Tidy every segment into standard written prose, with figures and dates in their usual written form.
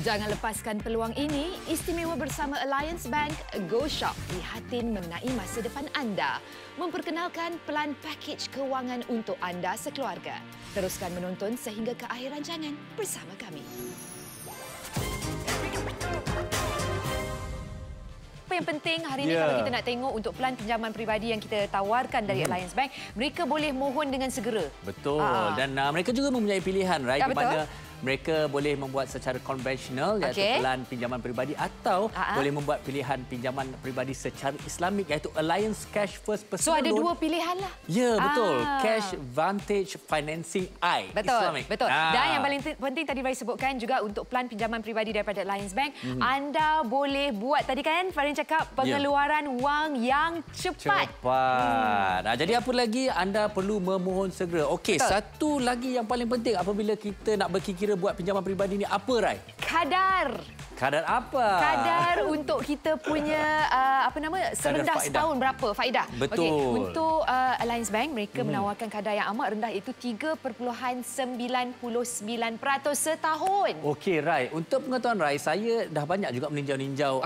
Jangan lepaskan peluang ini. Istimewa bersama Alliance Bank, GoShop prihatin mengenai masa depan anda. Memperkenalkan pelan pakej kewangan untuk anda sekeluarga. Teruskan menonton sehingga ke akhir rancangan bersama kami. Apa yang penting hari ini kalau kita nak tengok untuk pelan pinjaman peribadi yang kita tawarkan dari Alliance Bank, mereka boleh mohon dengan segera. Betul. Dan mereka juga mempunyai pilihan, right? Ya, betul. Mereka boleh membuat secara konvensional iaitu pelan pinjaman peribadi atau boleh membuat pilihan pinjaman peribadi secara Islamik iaitu Alliance Cash First Personal Loan. So ada dua pilihan lah. Ya, betul. Cash Vantage Financing I. Betul. Islamic. Betul. Dan yang paling penting tadi Farid sebutkan juga untuk pelan pinjaman peribadi daripada Alliance Bank, anda boleh buat tadi kan Farid cakap pengeluaran wang yang cepat. Jadi apa lagi anda perlu memohon segera. Okey, satu lagi yang paling penting apabila kita nak berkira buat pinjaman peribadi ni apa, Rai? Kadar. Kadar apa? Kadar untuk kita punya serendah setahun berapa faedah. Betul. Okay. Untuk Alliance Bank mereka menawarkan kadar yang amat rendah iaitu 3.99% setahun. Okey, Rai. Untuk pengetahuan Rai, saya dah banyak juga meninjau-ninjau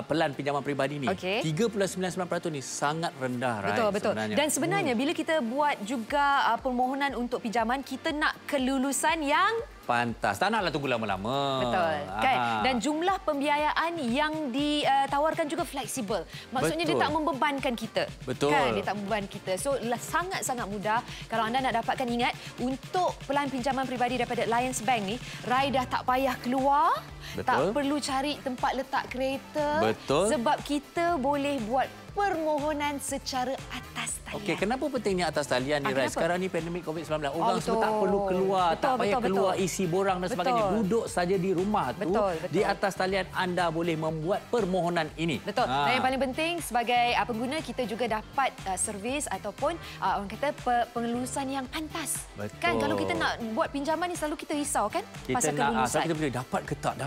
pelan pinjaman peribadi ni. 3.99% ni sangat rendah, Rai. Betul. Dan sebenarnya bila kita buat juga permohonan untuk pinjaman, kita nak kelulusan yang pantas. Tak naklah tunggu lama-lama. Betul. Kan? Dan jumlah pembiayaan yang ditawarkan juga fleksibel. Maksudnya dia tak membebankan kita. Betul. Kan? Dia tak membebankan kita. So sangat-sangat mudah. Kalau anda nak dapatkan, ingat, untuk pelan pinjaman peribadi daripada Alliance Bank ni, Rai dah tak payah keluar. Betul. Tak perlu cari tempat letak kereta. Betul. Sebab kita boleh buat permohonan secara atas talian. Okey, kenapa pentingnya atas talian ni, Rai? Sekarang ni pandemik COVID-19. Orang semua tak perlu keluar, tak payah keluar isi borang dan sebagainya. Duduk saja di rumah tu. Di atas talian anda boleh membuat permohonan ini. Betul. Dan yang paling penting sebagai pengguna, kita juga dapat servis ataupun orang kata pengelulusan yang pantas. Betul. Kan kalau kita nak buat pinjaman ni selalu kita risau kan pasal kelulusan. Kita boleh dapat ke tak,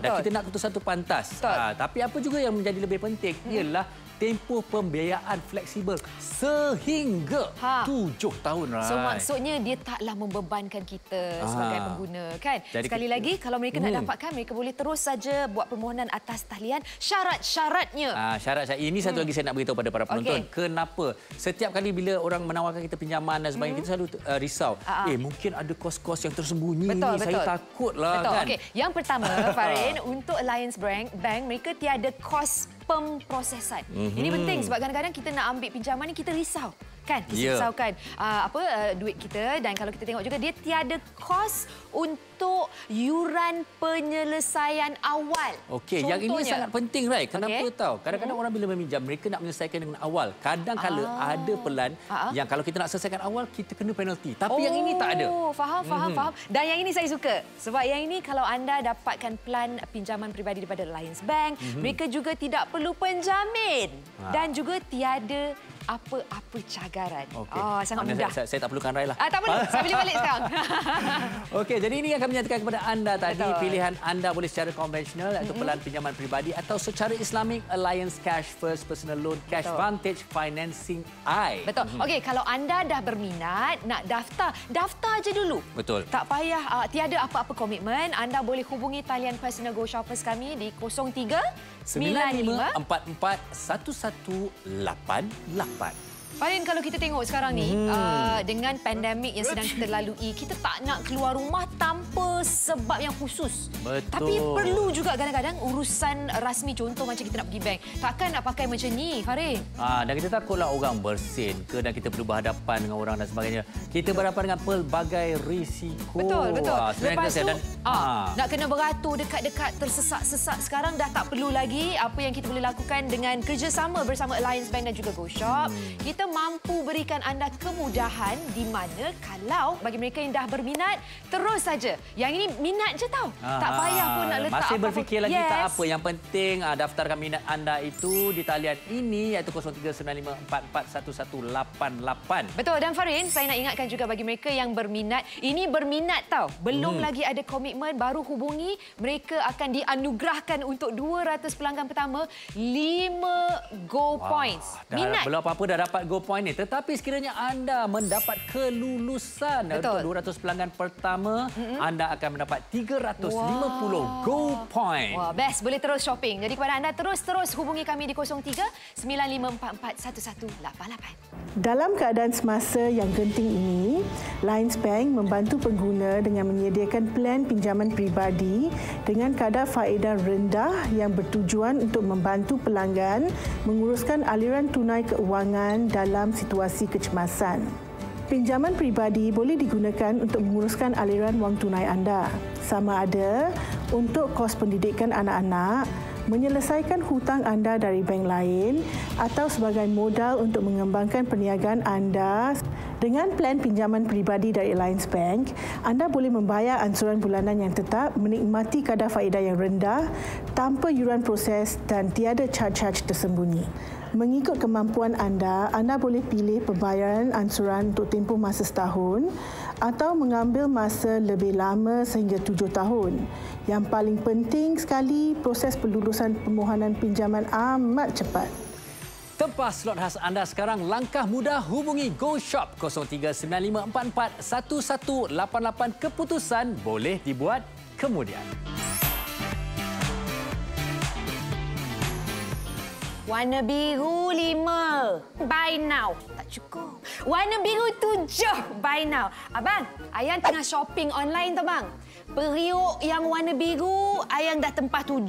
Dan kita nak satu pantas. Tapi apa juga yang menjadi lebih penting ialah tempoh pembiayaan fleksibel sehingga 7 tahun, Rai. So maksudnya dia taklah membebankan kita sebagai pengguna, kan? Jadi sekali lagi kalau mereka nak dapatkan, mereka boleh terus saja buat permohonan atas talian. Syarat-syaratnya. Syarat-syarat ini satu lagi saya nak beritahu pada para penonton. Kenapa? Setiap kali bila orang menawarkan kita pinjaman dan sebagainya, kita selalu risau. Mungkin ada kos-kos yang tersembunyi ni. Saya takutlah, kan? Okey. Yang pertama, Farin, untuk Alliance Bank, mereka tiada kos pemprosesan. Ini penting sebab kadang-kadang kita nak ambil pinjaman ni kita risau. Kan? Risaukan duit kita, dan kalau kita tengok juga dia tiada kos untuk yuran penyelesaian awal. Okey, yang ini sangat penting, Rai. Kenapa tahu? Kadang-kadang orang bila meminjam, mereka nak menyelesaikan dengan awal. Kadang-kala ada pelan yang kalau kita nak selesaikan awal, kita kena penalti. Tapi yang ini tak ada. Faham. Dan yang ini saya suka. Sebab yang ini kalau anda dapatkan pelan pinjaman peribadi daripada Alliance Bank, mereka juga tidak perlu penjamin. Dan juga tiada apa-apa cagaran. Sangat mudah. Saya tak perlukan Rai lah. Tak perlu. Saya boleh balik sekarang. Okey, jadi ini akan menyatakan kepada anda tadi pilihan anda boleh secara konvensional iaitu pelan pinjaman peribadi atau secara Islamik Alliance Cash First Personal Loan Cash Vantage Financing I. Betul. Okey, kalau anda dah berminat nak daftar je dulu. Betul. Tak payah tiada apa-apa komitmen. Anda boleh hubungi talian personal Go Shoppers kami di 0395441188. Farin, kalau kita tengok sekarang ni dengan pandemik yang sedang kita lalui, kita tak nak keluar rumah tanpa sebab yang khusus. Betul. Tapi perlu juga kadang-kadang urusan rasmi, contoh macam kita nak pergi bank. Takkan nak pakai macam ni, Farin? Dan kita takutlah orang bersin ke, dan kita perlu berhadapan dengan orang dan sebagainya. Kita berhadapan dengan pelbagai risiko. Betul. Lepas tu nak kena beratur dekat-dekat, tersesak-sesak. Sekarang dah tak perlu lagi. Apa yang kita boleh lakukan dengan kerjasama bersama Alliance Bank dan juga GoShop, kita mampu berikan anda kemudahan di mana kalau bagi mereka yang dah berminat, terus saja. Yang ini minat je tau. Tak payah pun nak letak masih berfikir lagi tak apa. Yang penting daftarkan minat anda itu di talian ini iaitu 0395441188. Betul. Dan Farin, saya nak ingatkan juga bagi mereka yang berminat, ini berminat tau. Belum lagi ada komitmen, baru hubungi. Mereka akan dianugerahkan untuk 200 pelanggan pertama 5 Go Points. Belum apa-apa dah dapat Go Point ni. Tetapi sekiranya anda mendapat kelulusan untuk 200 pelanggan pertama, anda akan mendapat 350 Go Point. Wah, best. Boleh terus shopping. Jadi kepada anda, terus hubungi kami di 03 9544 1188. Dalam keadaan semasa yang genting ini, Lions Bank membantu pengguna dengan menyediakan plan pinjaman peribadi dengan kadar faedah rendah yang bertujuan untuk membantu pelanggan menguruskan aliran tunai keuangan dalam situasi kecemasan. Pinjaman peribadi boleh digunakan untuk menguruskan aliran wang tunai anda, sama ada untuk kos pendidikan anak-anak, menyelesaikan hutang anda dari bank lain atau sebagai modal untuk mengembangkan perniagaan anda. Dengan plan pinjaman peribadi dari Lions Bank, anda boleh membayar ansuran bulanan yang tetap, menikmati kadar faedah yang rendah tanpa yuran proses dan tiada charge-charge tersembunyi. Mengikut kemampuan anda boleh pilih pembayaran ansuran untuk tempoh masa setahun atau mengambil masa lebih lama sehingga 7 tahun. Yang paling penting sekali, proses pelulusan permohonan pinjaman amat cepat. Tempah slot khas anda sekarang. Langkah mudah, hubungi Go Shop 0395441188. Keputusan boleh dibuat kemudian. Warna biru 5. Buy now. Tak cukup. Warna biru 7. Buy now. Abang, Ayang tengah shopping online tu bang. Periuk yang warna biru, Ayang dah tempah 7.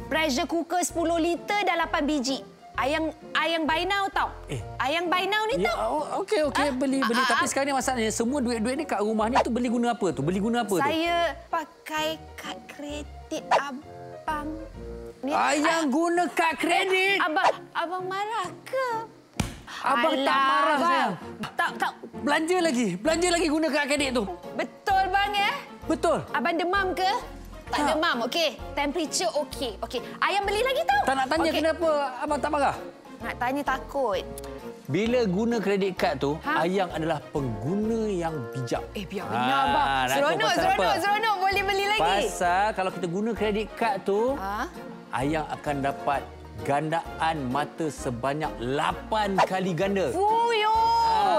Pressure cooker 10 liter dah 8 biji. Ayang buy now tau. Ayang buy now ni tau. Okey, beli. Tapi sekarang ni masalahnya, semua duit-duit ni kat rumah ni tu beli guna apa tu? Saya pakai kad kredit abang. Ni, Ayang guna kad kredit? Abang marah ke? Abang tak marah, sayang. Tak. Belanja lagi guna kad kredit tu. Betul bang ya? Betul. Abang demam ke? Tak demam, okey. Temperature okey. Ayang beli lagi tau. Tak nak tanya kenapa abang tak marah? Nak tanya takut. Bila guna kredit kad tu, Ayang adalah pengguna yang bijak. Biar benar bang. Seronok. Boleh beli lagi. Pasal kalau kita guna kredit kad tu, Ayang akan dapat gandaan mata sebanyak 8 kali ganda. Fuyo!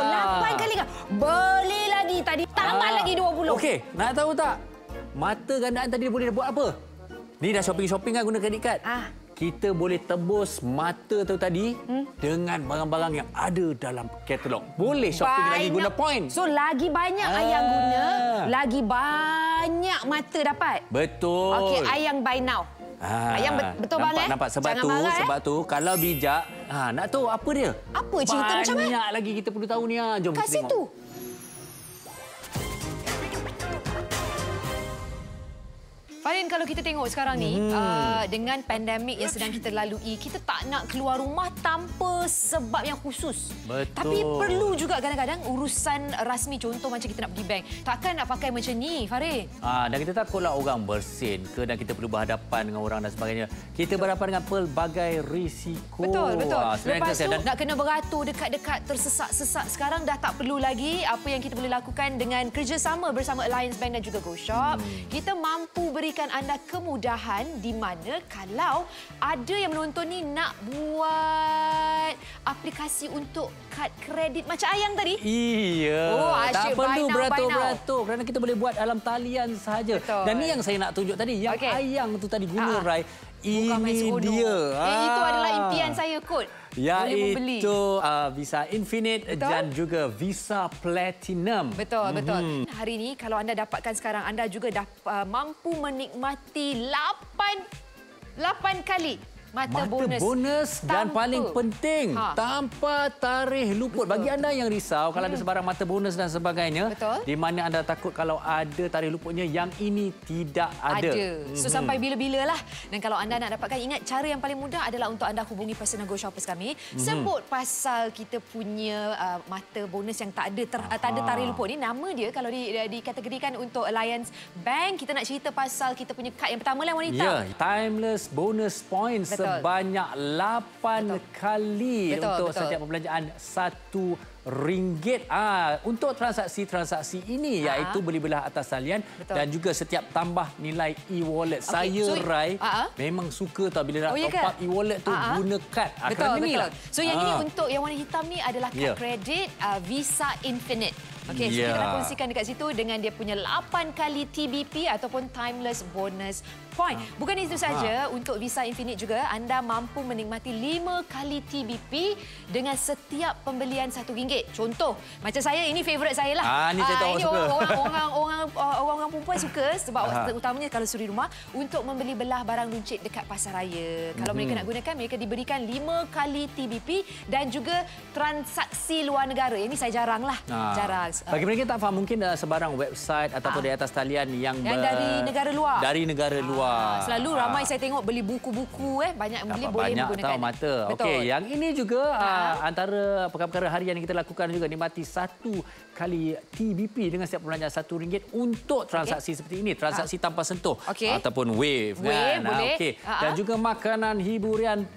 8 kali ganda. Beli lagi tadi. Tambah lagi 20. Okey, nak tahu tak? Mata gandaan tadi boleh buat apa? Ni dah shopping kan guna kredit kad. Kita boleh tebus mata tu tadi dengan barang-barang yang ada dalam katalog. Boleh shopping lagi guna point. So lagi banyak Ayang guna, lagi banyak mata dapat. Betul. Okey, Ayang buy now. Ayang betul bang nampak sebab tu kalau bijak, nak tahu apa dia? Apa cerita macam mana? Banyak lagi kita perlu tahu ni. Jom kat kita tengok. situ. Farin, kalau kita tengok sekarang ni, dengan pandemik yang sedang kita lalui, kita tak nak keluar rumah tanpa sebab yang khusus. Betul. Tapi perlu juga kadang-kadang urusan rasmi, contoh macam kita nak pergi bank. Takkan nak pakai macam ni, Farin? Dan kita takutlah orang bersin ke, dan kita perlu berhadapan dengan orang dan sebagainya. Kita berhadapan dengan pelbagai risiko. Betul. Lepas tu nak kena beratur dekat-dekat, tersesak-sesak. Sekarang dah tak perlu lagi. Apa yang kita boleh lakukan dengan kerjasama bersama Alliance Bank dan juga Go Shop, kita mampu berikan anda kemudahan di mana kalau ada yang menonton ni nak buat aplikasi untuk kad kredit macam Ayang tadi. Iya. Tak perlu beratur-beratur kerana kita boleh buat dalam talian sahaja. Dan ni yang saya nak tunjuk tadi, yang Ayang tu tadi guna, Rai. Ini dia. Itu adalah impian saya kot. Iaitu Visa Infinite dan juga Visa Platinum. Betul. Hari ini kalau anda dapatkan sekarang, anda juga mampu menikmati 8 kali mata bonus dan paling penting tanpa tarikh luput. Bagi anda yang risau kalau ada sebarang mata bonus dan sebagainya, di mana anda takut kalau ada tarikh luputnya, yang ini tidak ada. So sampai bila-bila lah. Dan kalau anda nak dapatkan, ingat cara yang paling mudah adalah untuk anda hubungi personal Go Shoppers kami. Sebut pasal kita punya mata bonus yang tak ada tarikh luput ni. Nama dia kalau dikategorikan untuk Alliance Bank, kita nak cerita pasal kita punya kad yang pertama lah, wanita. Timeless bonus points. sebanyak 8 kali untuk setiap perbelanjaan RM1. Untuk transaksi-transaksi ini iaitu beli belah atas talian dan juga setiap tambah nilai e-wallet. Saya Rai memang suka tau bila nak top up e-wallet tu guna kad. Betul. So yang ini untuk yang warna hitam ni adalah kad kredit Visa Infinite. Okey, so kita nak kongsikan dekat situ dengan dia punya 8 kali TBP ataupun Timeless Bonus Point. Bukan itu saja, untuk Visa Infinite juga anda mampu menikmati 5 kali TBP dengan setiap pembelian RM1. Contoh, macam saya, ini favourite saya lah. Ini saya tahu suka. Orang perempuan suka sebab utamanya kalau suri rumah untuk membeli belah barang runcit dekat pasaraya. Kalau mereka nak gunakan, mereka diberikan 5 kali TBP dan juga transaksi luar negara. Ini saya jarang lah. Jarang. Bagi mereka tak faham, mungkin sebarang website ataupun di atas talian yang dari negara luar. Dari negara luar. Selalu ramai saya tengok beli buku-buku banyak yang beli boleh menggunakan. Banyak tahu mata. Okey, yang ini juga antara perkara-perkara harian yang kita lakukan juga, nikmati 1 kali TBP dengan setiap perbelanjaan RM1 untuk transaksi seperti ini, transaksi tanpa sentuh ataupun wave kan. Boleh. Dan juga makanan, hiburan,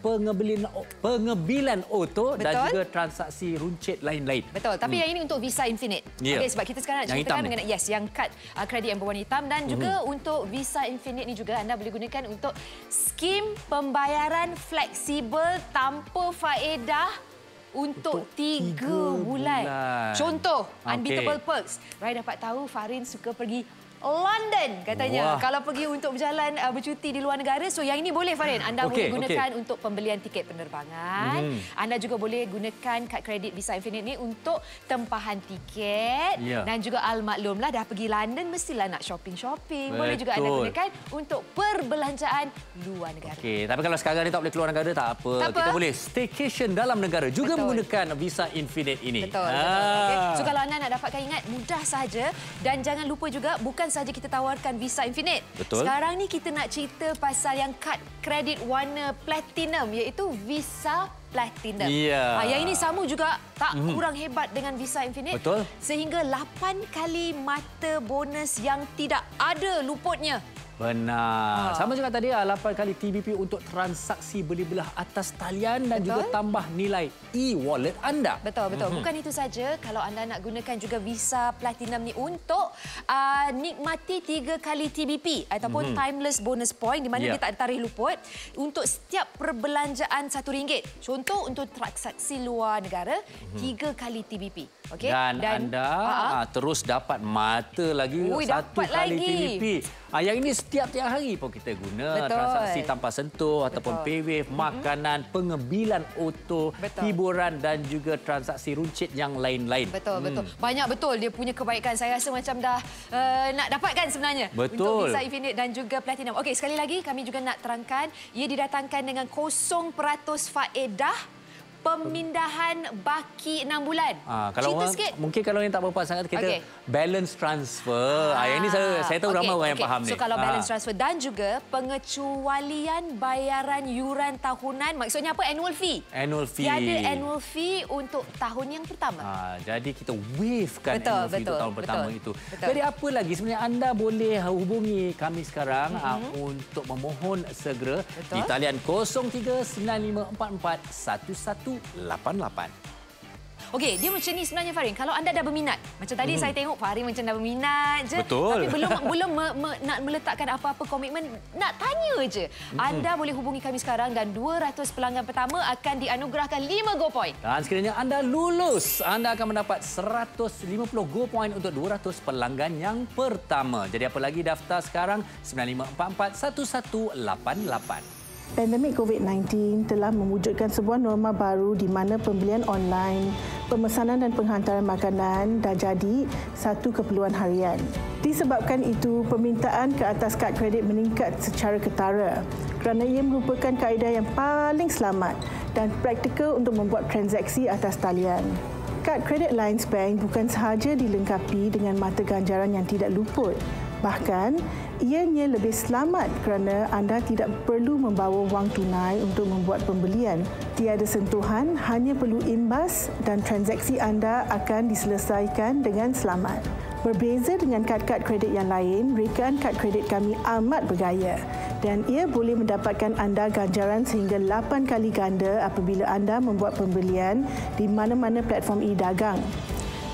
pengebilan auto dan juga transaksi runcit lain-lain. Betul, tapi yang ini untuk Visa Infinite. Okey, sebab kita sekarang nak ceritakan mengenai yang kad kredit yang berwarna hitam dan juga untuk Visa Infinite ni juga anda boleh gunakan untuk skim pembayaran fleksibel tanpa faedah untuk 3 bulan. Contoh, Unbeatable Perks. Rai dapat tahu Farin suka pergi London katanya. Kalau pergi untuk berjalan bercuti di luar negara, so yang ini boleh Farin. Anda boleh gunakan untuk pembelian tiket penerbangan. Anda juga boleh gunakan kad kredit Visa Infinite ni untuk tempahan tiket dan juga al-maklumlah dah pergi London mestilah nak shopping-shopping. Boleh juga anda gunakan untuk perbelanjaan luar negara. Okey, tapi kalau sekarang ni tak boleh keluar negara tak apa. Kita boleh staycation dalam negara juga menggunakan Visa Infinite ini. Betul. So kalau anda nak dapatkan, ingat mudah saja dan jangan lupa juga bukan saja kita tawarkan Visa Infinite. Sekarang ni kita nak cerita pasal yang kad kredit warna platinum iaitu Visa Platinum. Yang ini sama juga, tak kurang hebat dengan Visa Infinite. Sehingga 8 kali mata bonus yang tidak ada luputnya. Benar. Sama juga tadi 8 kali TBP untuk transaksi beli belah atas talian dan juga tambah nilai e-wallet anda. Betul. Bukan itu saja, kalau anda nak gunakan juga Visa Platinum ni untuk nikmati 3 kali TBP ataupun Timeless Bonus Point di mana dia tak ada tarikh luput untuk setiap perbelanjaan RM1. Contoh untuk transaksi luar negara 3 kali TBP. Okay? Dan anda terus dapat mata lagi 1 kali TBP. Yang ini setiap hari pun kita guna. Transaksi tanpa sentuh ataupun paywave, makanan, pengebilan auto, hiburan dan juga transaksi runcit yang lain-lain. Betul. Banyak betul dia punya kebaikan. Saya rasa macam dah nak dapatkan sebenarnya. Untuk Visa Infinite dan juga Platinum. Okey, sekali lagi kami juga nak terangkan, ia didatangkan dengan 0% faedah. Pemindahan baki 6 bulan. Kalau orang, sikit. Mungkin kalau yang tak berapa sangat, kita balance transfer. Yang ini saya tahu ramai orang yang faham ni. So kalau balance transfer dan juga pengecualian bayaran yuran tahunan, maksudnya apa? Annual fee. Tiada annual fee untuk tahun yang pertama. Jadi kita wavekan annual fee untuk tahun pertama itu. Jadi apa lagi sebenarnya anda boleh hubungi kami sekarang untuk memohon segera di talian 0395441188. Okey, dia macam ni sebenarnya Farin. Kalau anda dah berminat, macam tadi saya tengok Farin macam dah berminat je. Tapi belum nak meletakkan apa-apa komitmen, nak tanya je. Anda boleh hubungi kami sekarang dan 200 pelanggan pertama akan dianugerahkan 5 Go Point. Dan sekiranya anda lulus, anda akan mendapat 150 Go Point untuk 200 pelanggan yang pertama. Jadi apa lagi, daftar sekarang 95441188. Pandemik COVID-19 telah mewujudkan sebuah norma baru di mana pembelian online, pemesanan dan penghantaran makanan dah jadi satu keperluan harian. Disebabkan itu, permintaan ke atas kad kredit meningkat secara ketara kerana ia merupakan kaedah yang paling selamat dan praktikal untuk membuat transaksi atas talian. Kad kredit Lions Bank bukan sahaja dilengkapi dengan mata ganjaran yang tidak luput, bahkan ianya lebih selamat kerana anda tidak perlu membawa wang tunai untuk membuat pembelian. Tiada sentuhan, hanya perlu imbas dan transaksi anda akan diselesaikan dengan selamat. Berbeza dengan kad-kad kredit yang lain, rekaan kad kredit kami amat bergaya dan ia boleh mendapatkan anda ganjaran sehingga 8 kali ganda apabila anda membuat pembelian di mana-mana platform e-dagang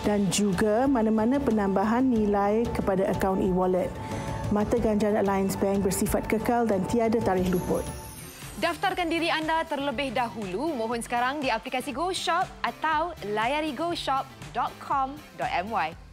dan juga mana-mana penambahan nilai kepada akaun e-wallet. Mata ganjaran Alliance Bank bersifat kekal dan tiada tarikh luput. Daftarkan diri anda terlebih dahulu. Mohon sekarang di aplikasi GoShop atau layari goshop.com.my.